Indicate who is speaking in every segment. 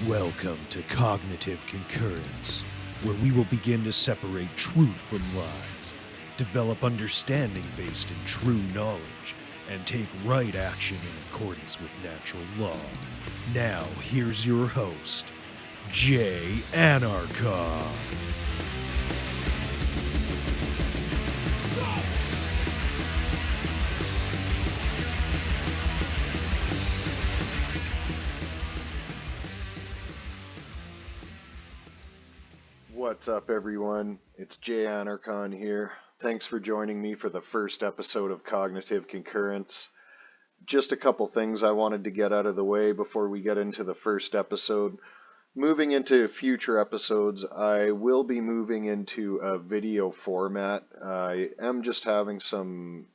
Speaker 1: Welcome to Cognitive Concurrence, where we will begin to separate truth from lies, develop understanding based in true knowledge, and take right action in accordance with natural law. Now, here's your host, Jay Anarchon.
Speaker 2: What's up, everyone? It's Jay Anarchon here. Thanks for joining me for the first episode of Cognitive Concurrence. Just a couple things I wanted to get out of the way before we get into the first episode. Moving into future episodes, I will be moving into a video format. I am just having some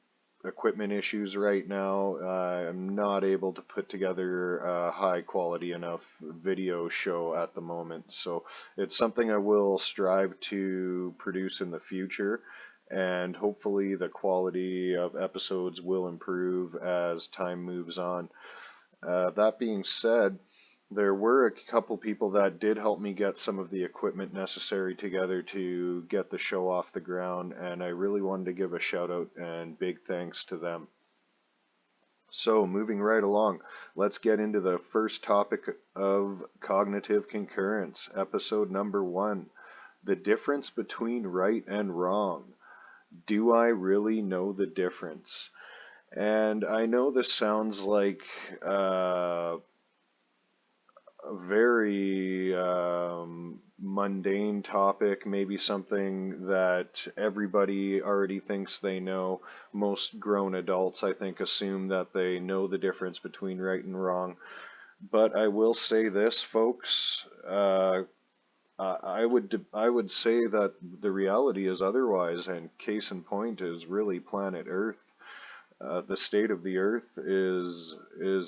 Speaker 2: equipment issues right now. I'm not able to put together a high quality enough video show at the moment, so it's something I will strive to produce in the future, and hopefully the quality of episodes will improve as time moves on. That being said, there were a couple people that did help me get some of the equipment necessary together to get the show off the ground, and I really wanted to give a shout out and big thanks to them. So, moving right along, let's get into the first topic of Cognitive Concurrence, episode number 1, the difference between right and wrong. Do I really know the difference? And I know this sounds like a very mundane topic, maybe something that everybody already thinks they know. Most grown adults, I think, assume that they know the difference between right and wrong. But I will say this, folks, I would say that the reality is otherwise, and case in point is really planet Earth. The state of the earth is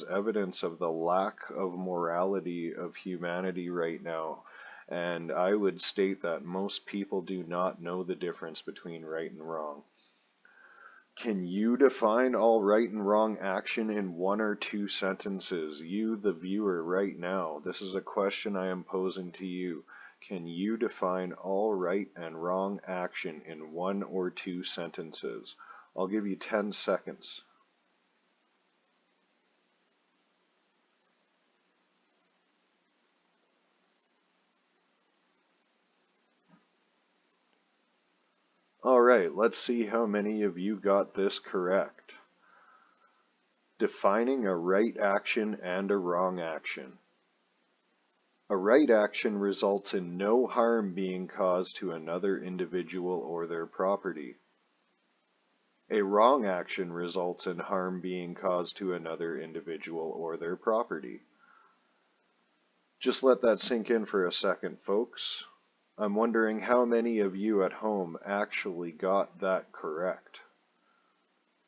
Speaker 2: evidence of the lack of morality of humanity right now, and I would state that most people do not know the difference between right and wrong. Can you define all right and wrong action in 1 or 2 sentences? You, the viewer, right now, this is a question I am posing to you. Can you define all right and wrong action in 1 or 2 sentences? I'll give you 10 seconds. All right, let's see how many of you got this correct. Defining a right action and a wrong action. A right action results in no harm being caused to another individual or their property. A wrong action results in harm being caused to another individual or their property. Just let that sink in for a second, folks. I'm wondering how many of you at home actually got that correct.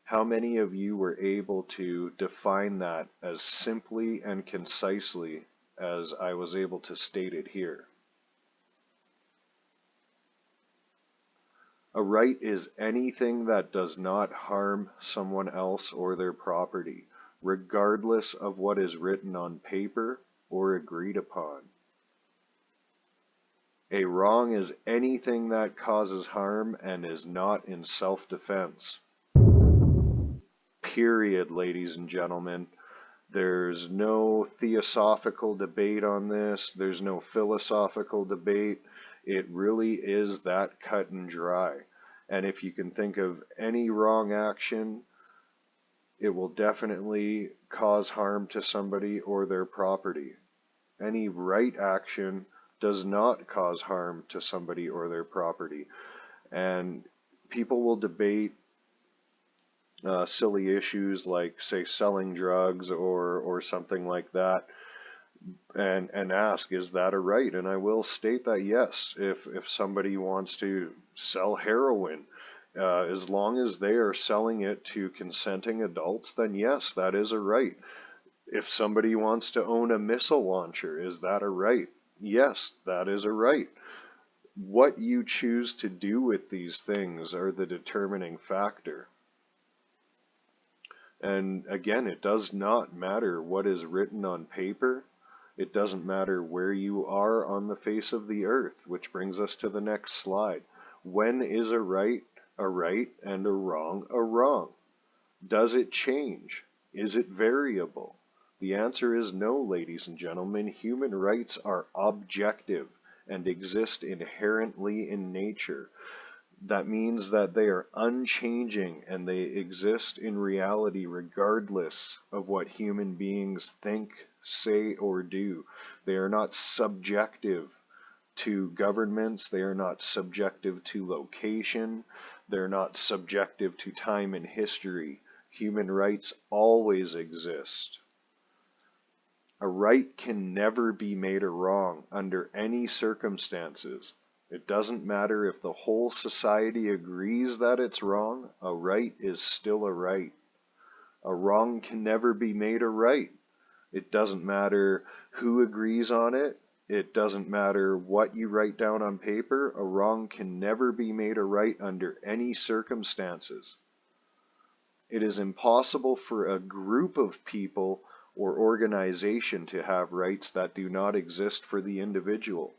Speaker 2: How many of you were able to define that as simply and concisely as I was able to state it here? A right is anything that does not harm someone else or their property, regardless of what is written on paper or agreed upon. A wrong is anything that causes harm and is not in self-defense. Period, ladies and gentlemen. There's no theosophical debate on this. There's no philosophical debate. It really is that cut and dry. And if you can think of any wrong action, it will definitely cause harm to somebody or their property. Any right action does not cause harm to somebody or their property. And people will debate silly issues like, say, selling drugs or something like that, and ask, is that a right? And I will state that yes, if somebody wants to sell heroin, as long as they are selling it to consenting adults, then yes, that is a right. If somebody wants to own a missile launcher, is that a right? Yes, that is a right. What you choose to do with these things are the determining factor. And again, it does not matter what is written on paper. It doesn't matter where you are on the face of the earth, which brings us to the next slide. When is a right and a wrong a wrong? Does it change? Is it variable? The answer is no, ladies and gentlemen. Human rights are objective and exist inherently in nature. That means that they are unchanging and they exist in reality regardless of what human beings think, say, or do. They are not subjective to governments, they are not subjective to location, they're not subjective to time and history. Human rights always exist. A right can never be made a wrong under any circumstances. It doesn't matter if the whole society agrees that it's wrong, a right is still a right. A wrong can never be made a right. It doesn't matter who agrees on it. It doesn't matter what you write down on paper. A wrong can never be made a right under any circumstances. It is impossible for a group of people or organization to have rights that do not exist for the individual.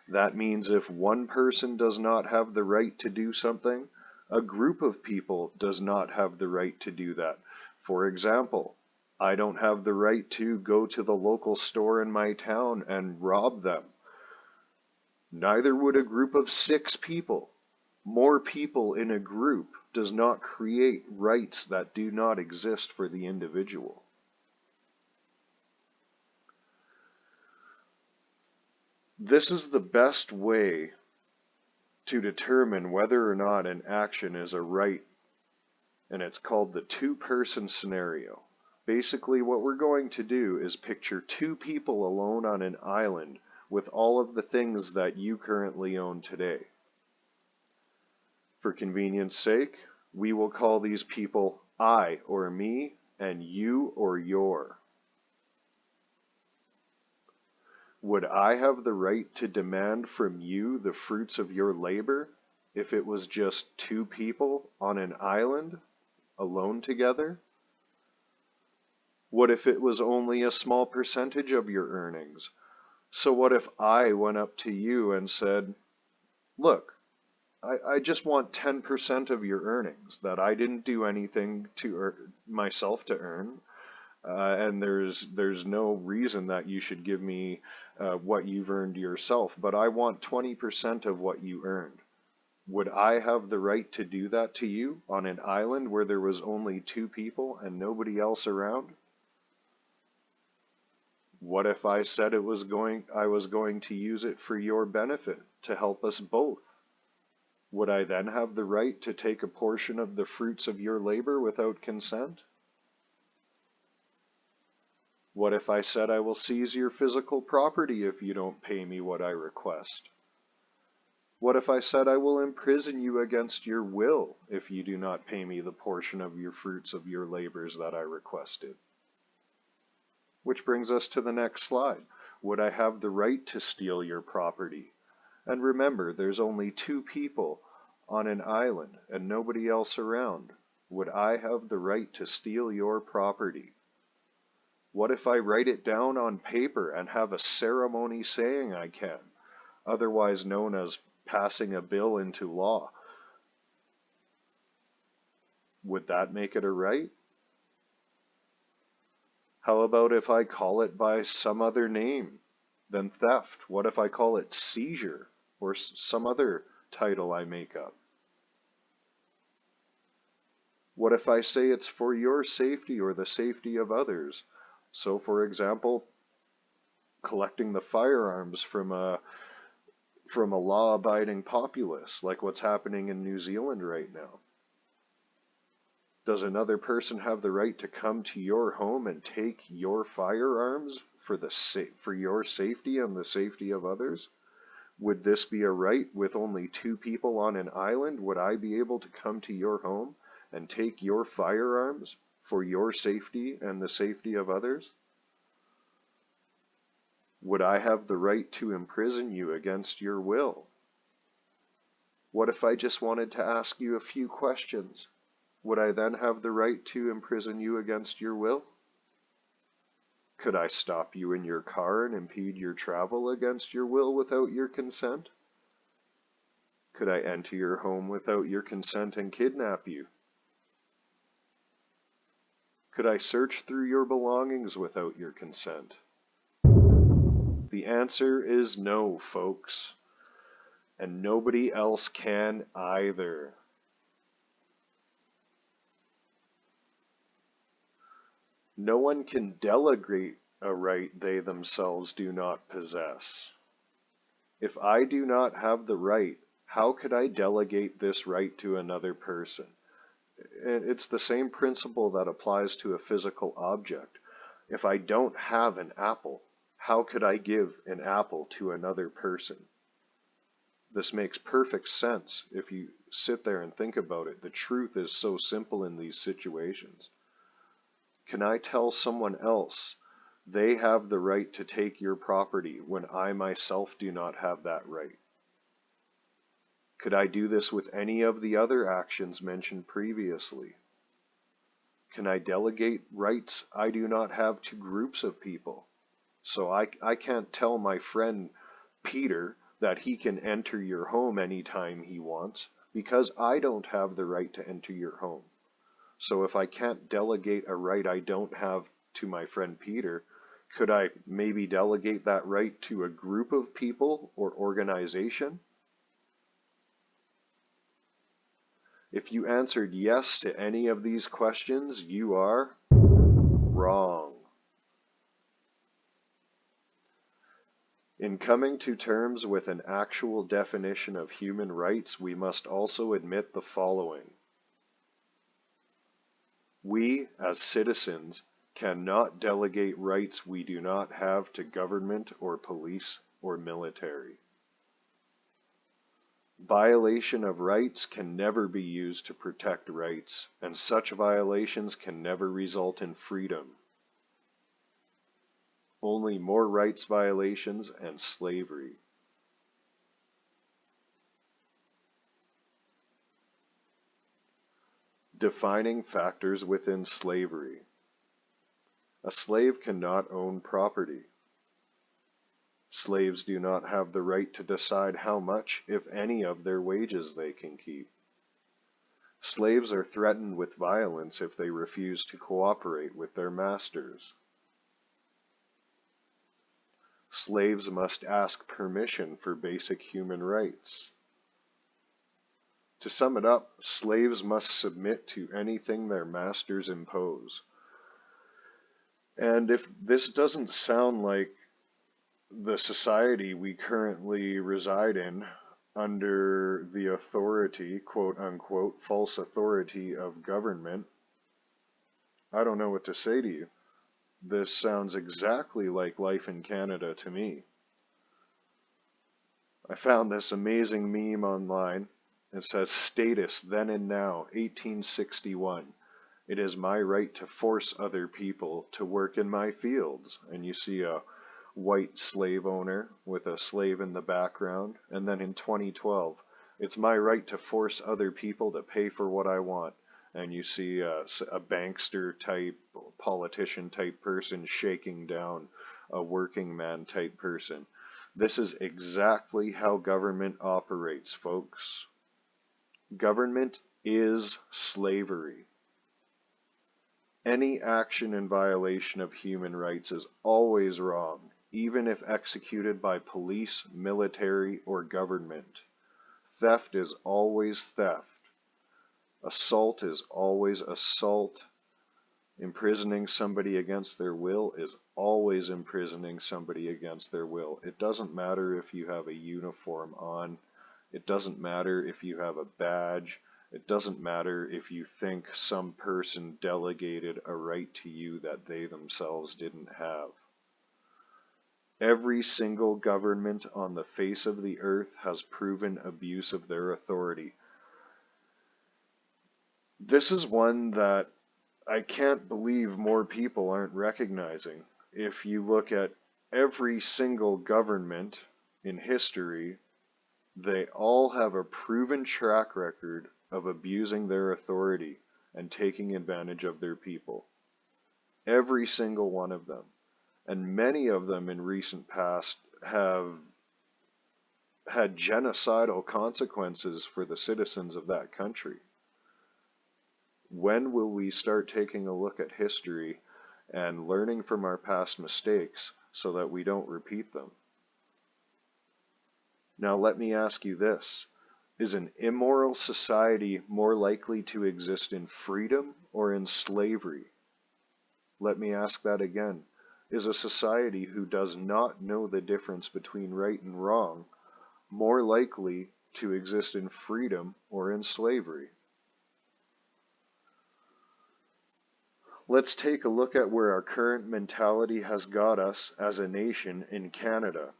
Speaker 2: That means if one person does not have the right to do something, a group of people does not have the right to do that. For example, I don't have the right to go to the local store in my town and rob them. Neither would a group of 6 people. More people in a group does not create rights that do not exist for the individual. This is the best way to determine whether or not an action is a right, and it's called the two-person scenario. Basically, what we're going to do is picture 2 people alone on an island with all of the things that you currently own today. For convenience sake, we will call these people I or me and you or your. Would I have the right to demand from you the fruits of your labor if it was just 2 people on an island alone together? What if it was only a small percentage of your earnings? So what if I went up to you and said, look, I just want 10% of your earnings that I didn't do anything to myself to earn. And there's no reason that you should give me what you've earned yourself, but I want 20% of what you earned. Would I have the right to do that to you on an island where there was only 2 people and nobody else around? What if I said I was going to use it for your benefit, to help us both? Would I then have the right to take a portion of the fruits of your labor without consent? What if I said I will seize your physical property if you don't pay me what I request? What if I said I will imprison you against your will if you do not pay me the portion of your fruits of your labors that I requested? Which brings us to the next slide. Would I have the right to steal your property? And remember, there's only 2 people on an island and nobody else around. Would I have the right to steal your property? What if I write it down on paper and have a ceremony saying I can, otherwise known as passing a bill into law? Would that make it a right? How about if I call it by some other name than theft? What if I call it seizure or some other title I make up? What if I say it's for your safety or the safety of others? So, for example, collecting the firearms from a law-abiding populace, like what's happening in New Zealand right now. Does another person have the right to come to your home and take your firearms for your safety and the safety of others? Would this be a right with only 2 people on an island? Would I be able to come to your home and take your firearms for your safety and the safety of others? Would I have the right to imprison you against your will? What if I just wanted to ask you a few questions? Would I then have the right to imprison you against your will? Could I stop you in your car and impede your travel against your will without your consent? Could I enter your home without your consent and kidnap you? Could I search through your belongings without your consent? The answer is no, folks. And nobody else can either. No one can delegate a right they themselves do not possess. If I do not have the right, how could I delegate this right to another person? And it's the same principle that applies to a physical object. If I don't have an apple, how could I give an apple to another person? This makes perfect sense if you sit there and think about it. The truth is so simple in these situations. Can I tell someone else they have the right to take your property when I myself do not have that right? Could I do this with any of the other actions mentioned previously? Can I delegate rights I do not have to groups of people? So I can't tell my friend Peter that he can enter your home anytime he wants because I don't have the right to enter your home. So if I can't delegate a right I don't have to my friend Peter, could I maybe delegate that right to a group of people or organization? If you answered yes to any of these questions, you are wrong. In coming to terms with an actual definition of human rights, we must also admit the following. We, as citizens, cannot delegate rights we do not have to government or police or military. Violation of rights can never be used to protect rights, and such violations can never result in freedom. Only more rights violations and slavery. Defining factors within slavery. A slave cannot own property. Slaves do not have the right to decide how much, if any, of their wages they can keep. Slaves are threatened with violence if they refuse to cooperate with their masters. Slaves must ask permission for basic human rights. To sum it up, slaves must submit to anything their masters impose. And if this doesn't sound like the society we currently reside in, under the authority, quote unquote, false authority of government, I don't know what to say to you. This sounds exactly like life in Canada to me. I found this amazing meme online. It says, "Status then and now, 1861. It is my right to force other people to work in my fields." And you see a white slave owner with a slave in the background. And then in 2012, it's my right to force other people to pay for what I want. And you see a bankster type, politician type person shaking down a working man type person. This is exactly how government operates, folks. Government is slavery. Any action in violation of human rights is always wrong, even if executed by police, military, or government. Theft is always theft. Assault is always assault. Imprisoning somebody against their will is always imprisoning somebody against their will. It doesn't matter if you have a uniform on. It doesn't matter if you have a badge. It doesn't matter if you think some person delegated a right to you that they themselves didn't have. Every single government on the face of the earth has proven abuse of their authority. This is one that I can't believe more people aren't recognizing. If you look at every single government in history, they all have a proven track record of abusing their authority and taking advantage of their people. Every single one of them. and many of them in recent past have had genocidal consequences for the citizens of that country. When will we start taking a look at history and learning from our past mistakes so that we don't repeat them? Now let me ask you this. Is an immoral society more likely to exist in freedom or in slavery? Let me ask that again. Is a society who does not know the difference between right and wrong more likely to exist in freedom or in slavery? Let's take a look at where our current mentality has got us as a nation in Canada.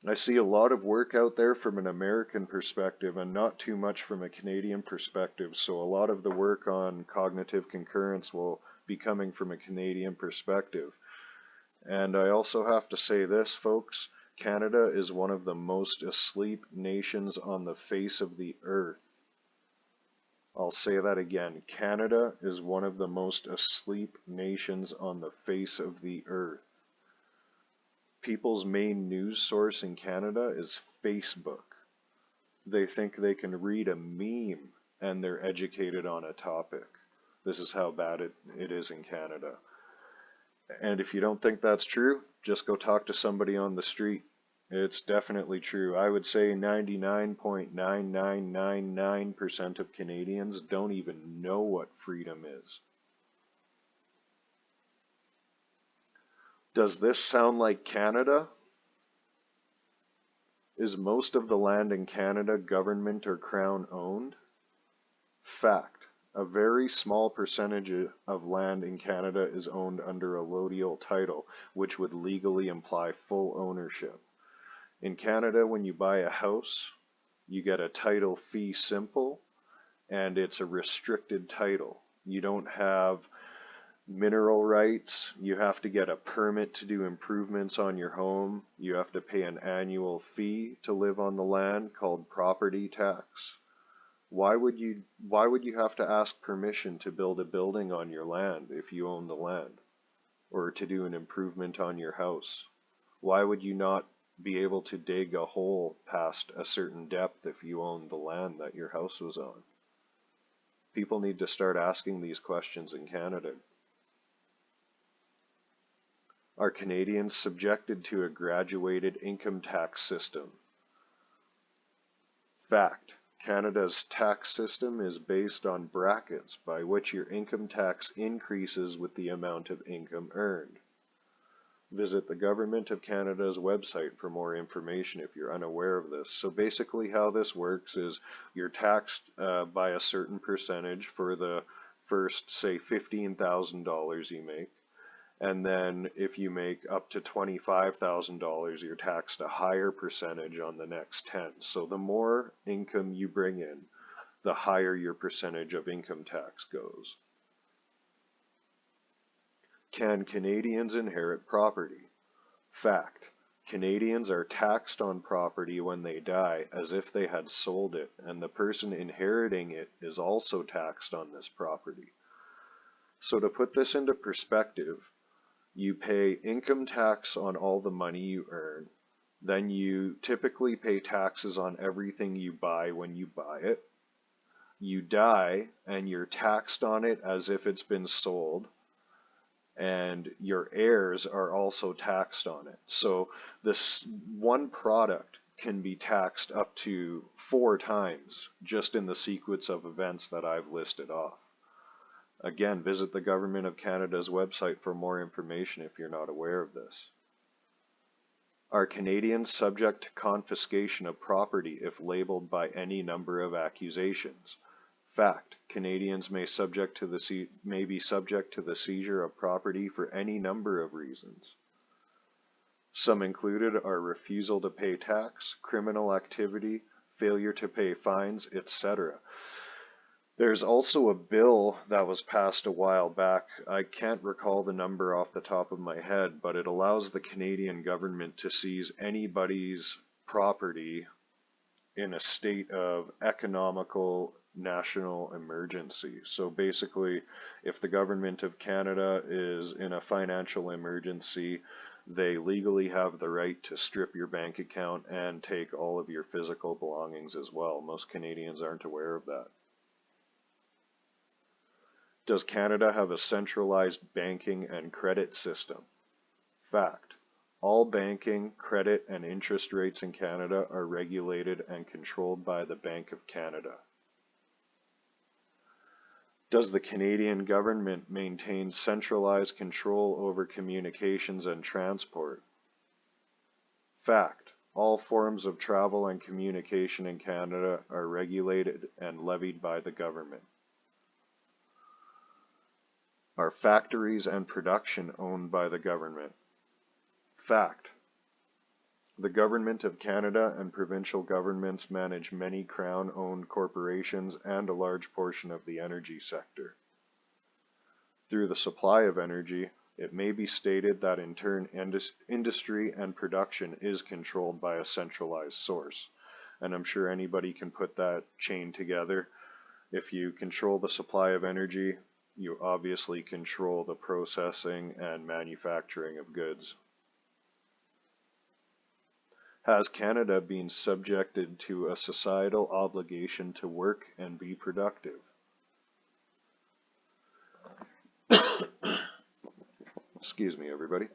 Speaker 2: I see a lot of work out there from an American perspective and not too much from a Canadian perspective, so a lot of the work on cognitive concurrence will be coming from a Canadian perspective. And I also have to say this, folks, Canada is one of the most asleep nations on the face of the earth. I'll say that again. Canada is one of the most asleep nations on the face of the earth. People's main news source in Canada is Facebook. They think they can read a meme and they're educated on a topic. This is how bad it is in Canada. And if you don't think that's true, just go talk to somebody on the street. It's definitely true. I would say 99.9999% of Canadians don't even know what freedom is. Does this sound like Canada? Is most of the land in Canada government or crown owned? Fact. A very small percentage of land in Canada is owned under a allodial title, which would legally imply full ownership. In Canada, when you buy a house, you get a title fee simple, and it's a restricted title. You don't have mineral rights. You have to get a permit to do improvements on your home. You have to pay an annual fee to live on the land called property tax. Why would you have to ask permission to build a building on your land if you own the land, or to do an improvement on your house? Why would you not be able to dig a hole past a certain depth if you owned the land that your house was on? People need to start asking these questions in Canada. Are Canadians subjected to a graduated income tax system? Fact. Canada's tax system is based on brackets by which your income tax increases with the amount of income earned. Visit the Government of Canada's website for more information if you're unaware of this. So basically how this works is you're taxed by a certain percentage for the first, say, $15,000 you make. And then if you make up to $25,000, you're taxed a higher percentage on the next 10. So the more income you bring in, the higher your percentage of income tax goes. Can Canadians inherit property? Fact. Canadians are taxed on property when they die as if they had sold it, and the person inheriting it is also taxed on this property. So to put this into perspective, you pay income tax on all the money you earn, then you typically pay taxes on everything you buy when you buy it. You die and you're taxed on it as if it's been sold, and your heirs are also taxed on it. So this one product can be taxed up to 4 times just in the sequence of events that I've listed off. Again, visit the Government of Canada's website for more information if you're not aware of this. Are Canadians subject to confiscation of property if labeled by any number of accusations? Fact. Canadians may be subject to the seizure of property for any number of reasons. Some included are refusal to pay tax, criminal activity, failure to pay fines, etc. There's also a bill that was passed a while back. I can't recall the number off the top of my head, but it allows the Canadian government to seize anybody's property in a state of economical national emergency. So basically, if the government of Canada is in a financial emergency, they legally have the right to strip your bank account and take all of your physical belongings as well. Most Canadians aren't aware of that. Does Canada have a centralized banking and credit system? Fact. All banking, credit, and interest rates in Canada are regulated and controlled by the Bank of Canada. Does the Canadian government maintain centralized control over communications and transport? Fact. All forms of travel and communication in Canada are regulated and levied by the government. Are factories and production owned by the government? Fact. The Government of Canada and provincial governments manage many Crown-owned corporations and a large portion of the energy sector. Through the supply of energy, it may be stated that in turn industry and production is controlled by a centralized source. And I'm sure anybody can put that chain together. If you control the supply of energy, you obviously control the processing and manufacturing of goods. Has Canada been subjected to a societal obligation to work and be productive? Excuse me, everybody.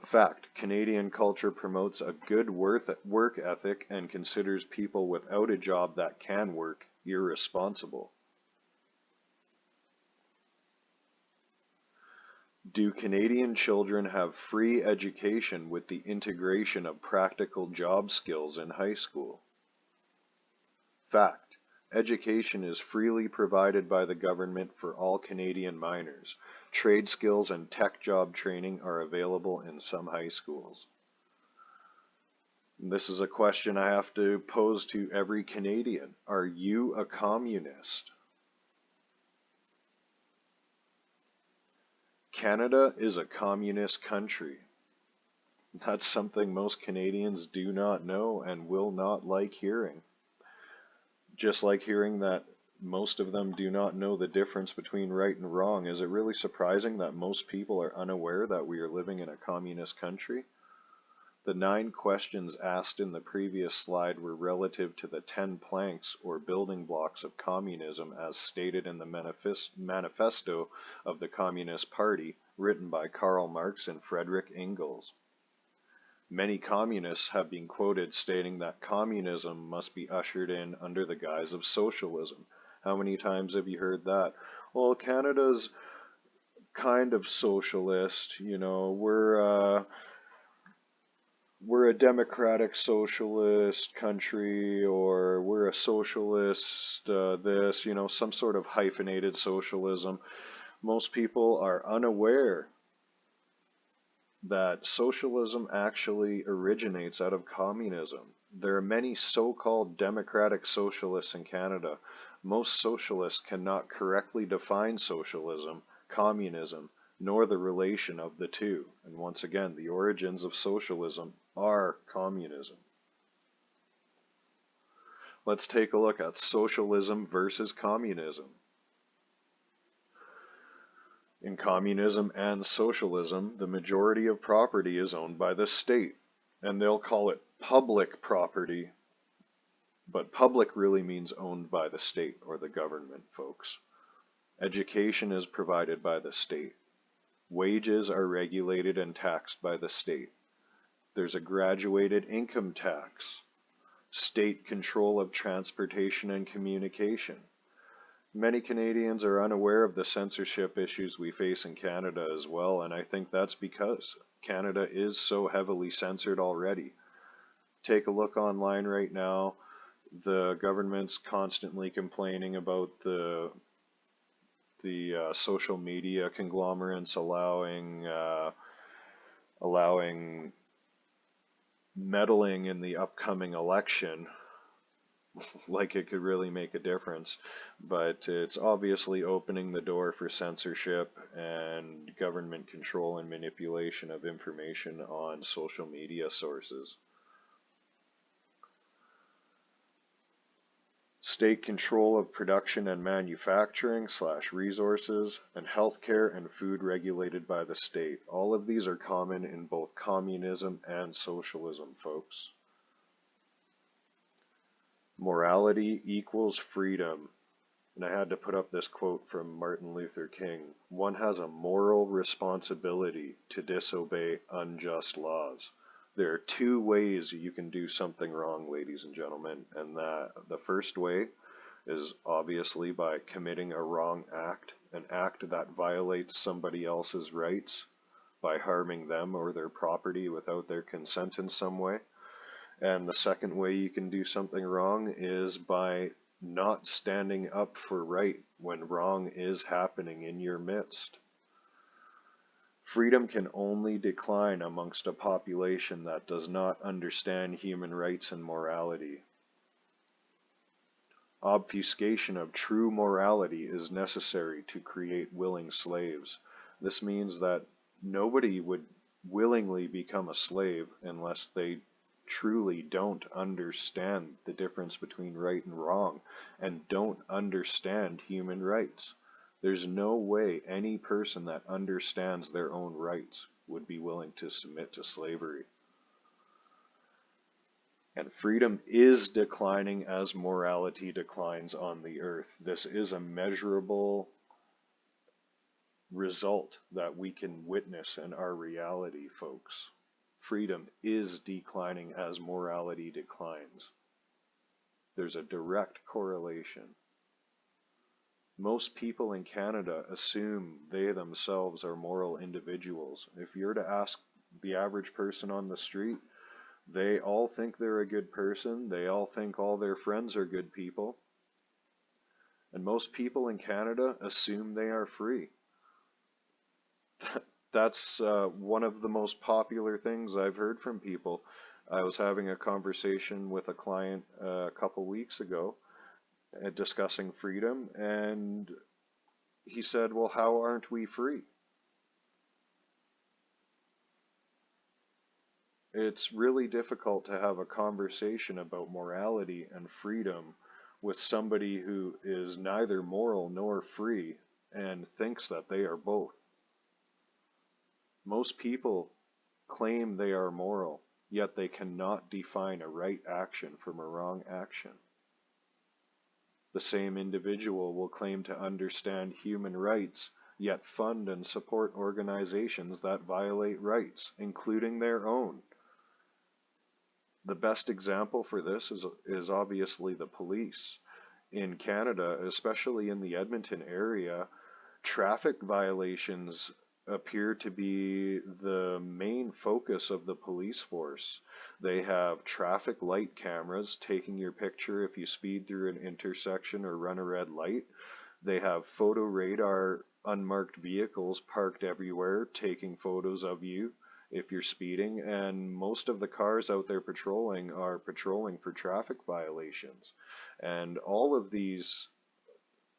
Speaker 2: Fact. Canadian culture promotes a good work ethic and considers people without a job that can work irresponsible. Do Canadian children have free education with the integration of practical job skills in high school? Fact. Education is freely provided by the government for all Canadian minors. Trade skills and tech job training are available in some high schools. This is a question I have to pose to every Canadian. Are you a communist? Canada is a communist country. That's something most Canadians do not know and will not like hearing. Just like hearing that most of them do not know the difference between right and wrong. Is it really surprising that most people are unaware that we are living in a communist country? The 9 questions asked in the previous slide were relative to the 10 planks or building blocks of communism as stated in the manifesto of the Communist Party, written by Karl Marx and Friedrich Engels. Many communists have been quoted stating that communism must be ushered in under the guise of socialism. How many times have you heard that? Well, Canada's kind of socialist, you know, we're a democratic socialist country, or we're a socialist this, you know, some sort of hyphenated socialism. Most people are unaware that socialism actually originates out of communism. There are many so-called democratic socialists in Canada. Most socialists cannot correctly define socialism, communism, nor the relation of the two. And once again, the origins of socialism are communism. Let's take a look at socialism versus communism. In communism and socialism, the majority of property is owned by the state, and they'll call it public property, but public really means owned by the state or the government, folks. Education is provided by the state. Wages are regulated and taxed by the state. There's a graduated income tax, state control of transportation and communication. Many Canadians are unaware of the censorship issues we face in Canada as well, and I think that's because Canada is so heavily censored already. Take a look online right now. The government's constantly complaining about the social media conglomerates allowing meddling in the upcoming election, like it could really make a difference. But it's obviously opening the door for censorship and government control and manipulation of information on social media sources. state control of production and manufacturing / resources, and healthcare and food regulated by the state. All of these are common in both communism and socialism, folks. Morality equals freedom. And I had to put up this quote from Martin Luther King. One has a moral responsibility to disobey unjust laws. There are two ways you can do something wrong, ladies and gentlemen, and the first way is obviously by committing a wrong act, an act that violates somebody else's rights by harming them or their property without their consent in some way. And the second way you can do something wrong is by not standing up for right when wrong is happening in your midst. Freedom can only decline amongst a population that does not understand human rights and morality. Obfuscation of true morality is necessary to create willing slaves. This means that nobody would willingly become a slave unless they truly don't understand the difference between right and wrong and don't understand human rights. There's no way any person that understands their own rights would be willing to submit to slavery. And freedom is declining as morality declines on the earth. This is a measurable result that we can witness in our reality, folks. Freedom is declining as morality declines. There's a direct correlation. Most people in Canada assume they themselves are moral individuals. If you're to ask the average person on the street, they all think they're a good person. They all think all their friends are good people. And most people in Canada assume they are free. That's one of the most popular things I've heard from people. I was having a conversation with a client a couple weeks ago discussing freedom, and he said, well, how aren't we free? It's really difficult to have a conversation about morality and freedom with somebody who is neither moral nor free and thinks that they are both. Most people claim they are moral, yet they cannot define a right action from a wrong action. The same individual will claim to understand human rights, yet fund and support organizations that violate rights, including their own. The best example for this is obviously the police. In Canada, especially in the Edmonton area, traffic violations appear to be the main focus of the police force. They have traffic light cameras taking your picture if you speed through an intersection or run a red light. They have photo radar unmarked vehicles parked everywhere taking photos of you if you're speeding, and most of the cars out there patrolling are patrolling for traffic violations. And all of these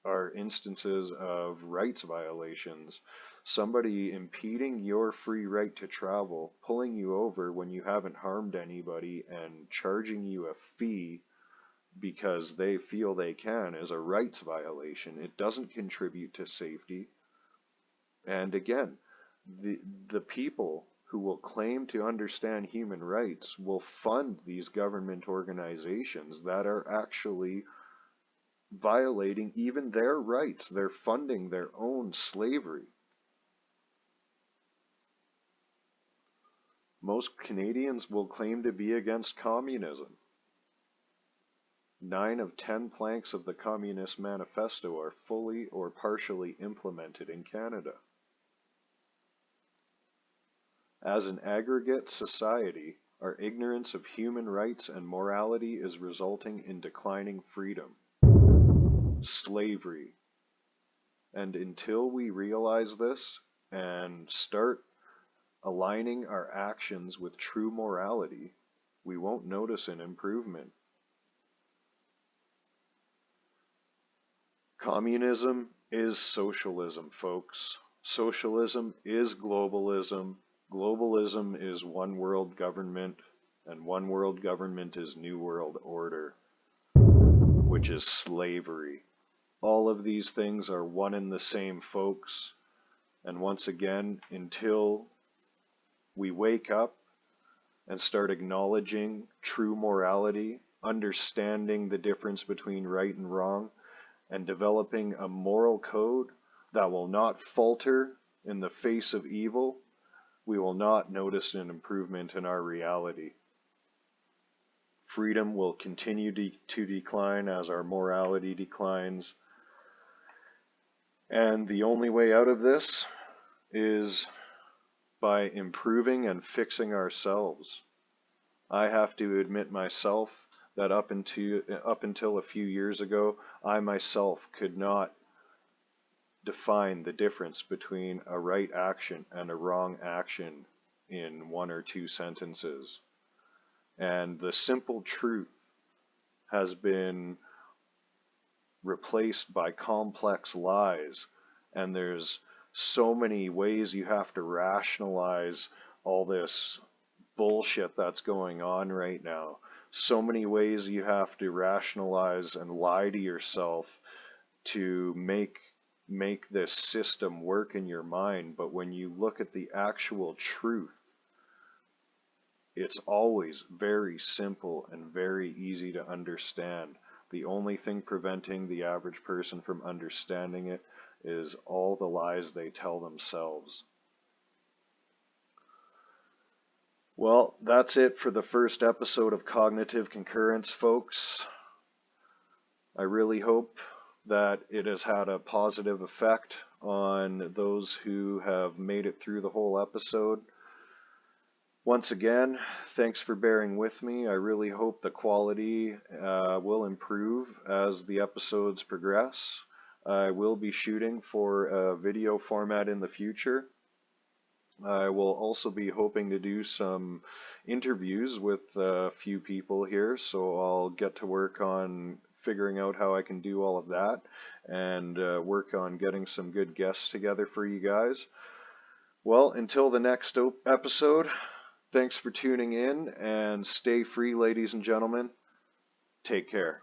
Speaker 2: are instances of rights violations. Somebody impeding your free right to travel, pulling you over when you haven't harmed anybody, and charging you a fee because they feel they can is a rights violation. It doesn't contribute to safety. And again, the people who will claim to understand human rights will fund these government organizations that are actually violating even their rights. They're funding their own slavery. Most Canadians will claim to be against communism. 9 of 10 planks of the Communist Manifesto are fully or partially implemented in Canada. As an aggregate society, our ignorance of human rights and morality is resulting in declining freedom, slavery. And until we realize this and start aligning our actions with true morality, we won't notice an improvement. Communism is socialism, folks. Socialism is globalism. Globalism is one world government, and one world government is New World Order. which is slavery. All of these things are one and the same, folks. And once again, until we wake up and start acknowledging true morality, understanding the difference between right and wrong, and developing a moral code that will not falter in the face of evil, we will not notice an improvement in our reality. Freedom will continue to decline as our morality declines. And the only way out of this is by improving and fixing ourselves. I have to admit myself that up until a few years ago, I myself could not define the difference between a right action and a wrong action in one or two sentences. And the simple truth has been replaced by complex lies, and there's so many ways you have to rationalize all this bullshit that's going on right now. So many ways you have to rationalize and lie to yourself to make this system work in your mind. But when you look at the actual truth, it's always very simple and very easy to understand. The only thing preventing the average person from understanding it is all the lies they tell themselves. Well, that's it for the first episode of Cognitive Concurrence, folks. I really hope that it has had a positive effect on those who have made it through the whole episode. Once again, thanks for bearing with me. I really hope the quality will improve as the episodes progress. I will be shooting for a video format in the future. I will also be hoping to do some interviews with a few people here, so I'll get to work on figuring out how I can do all of that and work on getting some good guests together for you guys. Well, until the next episode, thanks for tuning in, and stay free, ladies and gentlemen. Take care.